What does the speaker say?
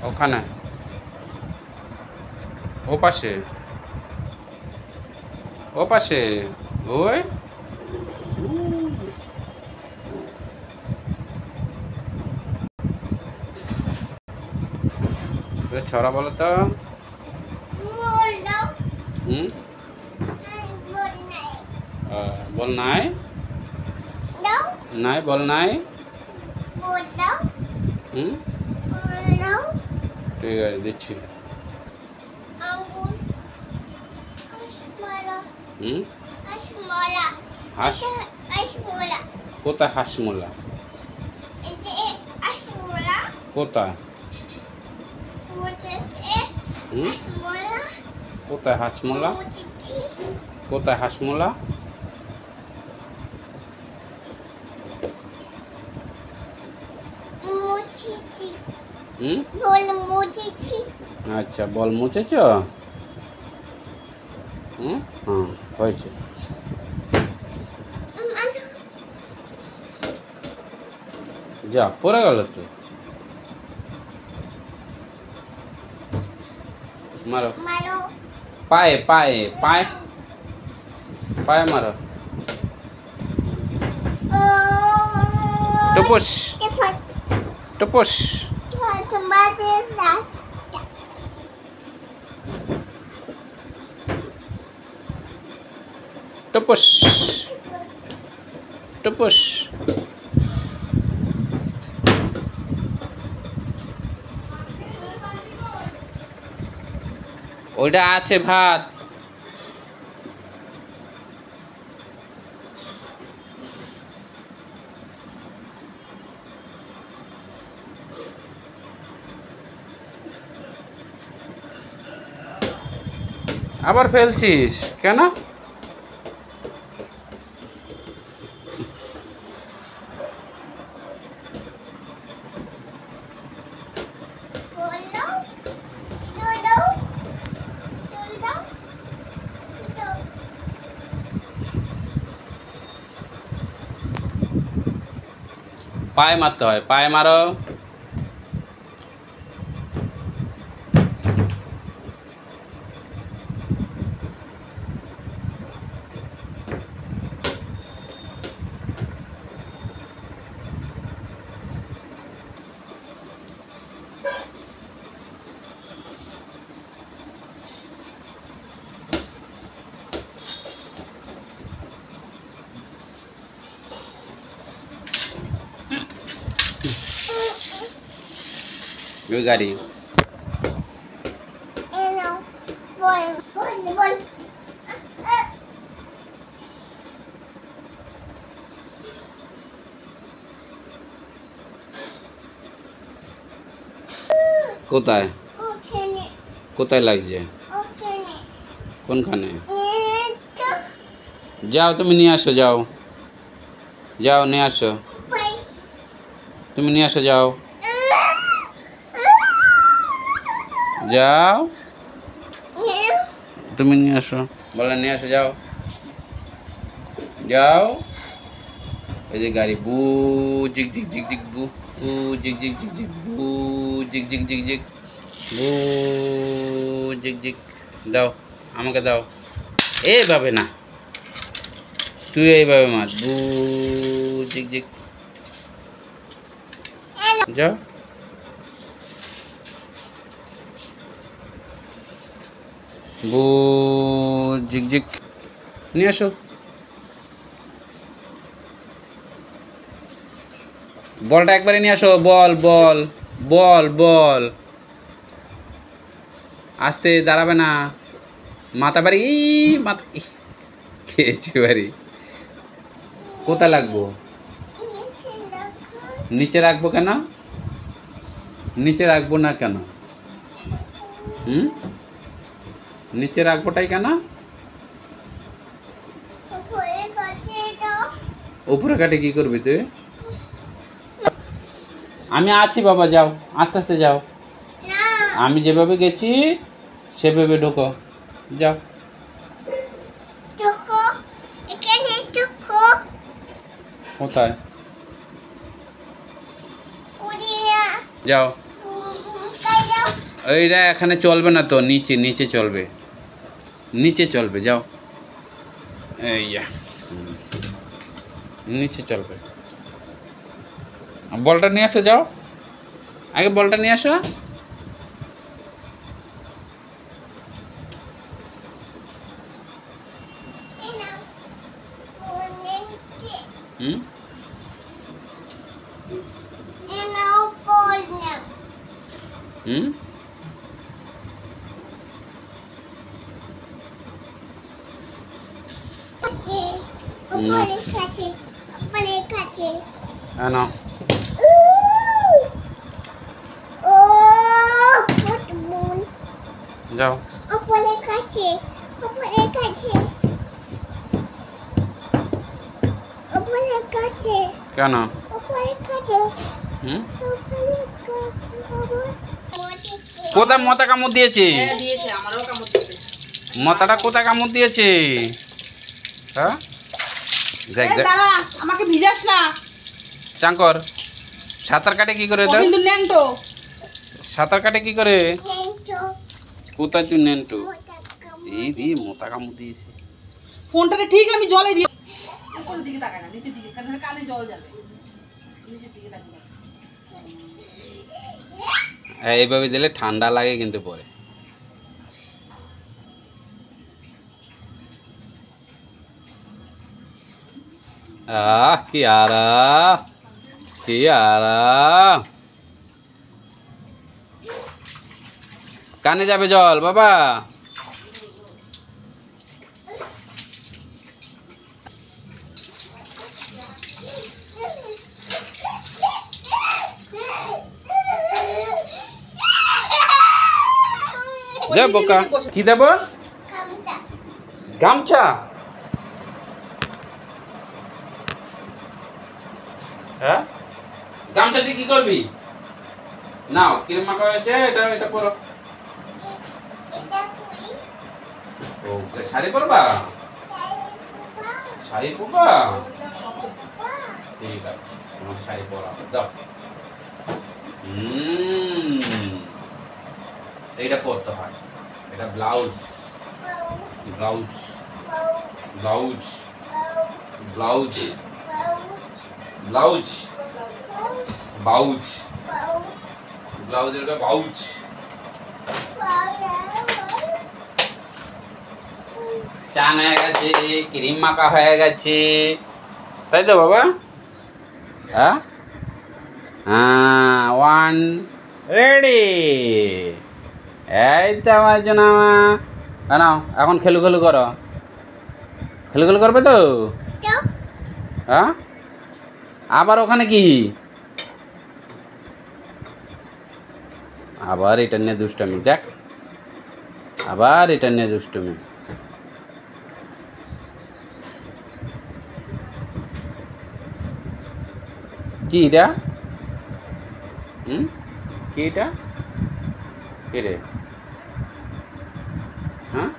ওখানে ও পাশে ওই ছড়া বলো তো। বল নাই নাই বল নাই। ঠিক আছে দিচ্ছি। কোথায় হাসমোলা? কোথায় কোথায় হাসমোলা? কোথায় হাসমোলা? আচ্ছা বল মুছেছ? হ্যাঁ হয়েছে। যা পড়ে গেল তো। মারো পায়ে পায়ে পায়ে পায়ে মারো। টুপুস টুপুস। টুপুস টুপুস। ওইটা আছে ভাত। আবার ফেলছিস কেন? পায়ে মারতে হয়, পায়ে মারো। ওই গাড়ি কোথায় কোথায় লাগছে? কোনখানে? যাও তুমি নিয়ে আসো, যাও যাও নিয়ে আসো, তুমি নিয়ে আসো, যাও যাও তুমি নিয়ে আসো, বলে নিয়ে আসো, যাও যাও। এই যে গাড়ি বু জিক জিক জিক জিক বু জিক জিক জিক জিক বু জিক জিক জিক জিক বু জিক জিক। দাও আমাকে দাও, এইভাবে না, তুই এইভাবে মার, বু জিক জিক। যাও বু জিক জিক নিয়ে আসো। বলটা একবারে নিয়ে আসো, বল বল বল বল। আস্তে, দাঁড়াবে না, মাথা বাড়ি মাথা খেয়েছি বাড়ি। কোথায় লাগবো? নিচে রাখবো কেন? নিচে রাখবো না কেন? নিচে রাখবোটাই কেন? উপরে কাটে কি করবি তুই? আমি আছি বাবা, যাও আস্তে আস্তে যাও, আমি যেভাবে গেছি সেভাবে ঢোকো, যাও। কোথায়? যাও। ওইটা এখানে চলবে না তো, নিচে নিচে চলবে, নিচে চলবে, যাও এই নিচে চলবে। বলটা নিয়ে আসো, যাও আগে বলটা নিয়ে আসো। হুম হুম নাও। যাও কেন? হুম কোথায় মতা কামড় দিয়েছে? মতাটা কোথায় কামড় দিয়েছে? হ্যাঁ দেখ দেখ, আমাকে ভিজাস না। চাঙ্কর সাঁতার কাটে কি করে? কিন্তু নেন্টো সাঁতার কাটে কি করে? কোথায় তুই নেন্টু? এই দি মতা কামড় দিয়েছে। ফোনটাতে ঠিক আমি জলে দিয়ে উপরের দিকে তাকায় না, নিচের দিকে, কারণ কানে জল যাবে। নিচের দিকে তাকায়। এইভাবে দিলে ঠান্ডা লাগে কিন্তু পরে। কি আরাম, কি আরাম। কানে যাবে জল বাবা? দে বোকা, কি দেব? গামছা? হ্যাঁ গামছাটি কি করবি? নাও ক্রিম মাখা হয়েছে, এটা এটা পরো। ও শাড়ি পরবা? শাড়ি পরবা? ঠিক আছে, তোমাকে শাড়ি পরাবো, দাও। এইটা পরতে হয়, এটা blouse, blouse, blouse, blouse, blouse, boughs, ব্লাউজের বাউজ। চান হয়ে গেছে, ক্রিম মাখা হয়ে গেছে, তাই তো বাবা? হ্যাঁ হ্যাঁ, ওয়ান রেডি। এই তো আমার জন্য নাও, এখন খেলু খেলু করো, খেলু খেলু করবে তো? হ্যাঁ আবার ওখানে কি? আবার এটা নিয়ে দুষ্টমি, দেখ আবার এটা নিয়ে দুষ্টমি। কি এটা? কি এটা? কে রে? হ্যাঁ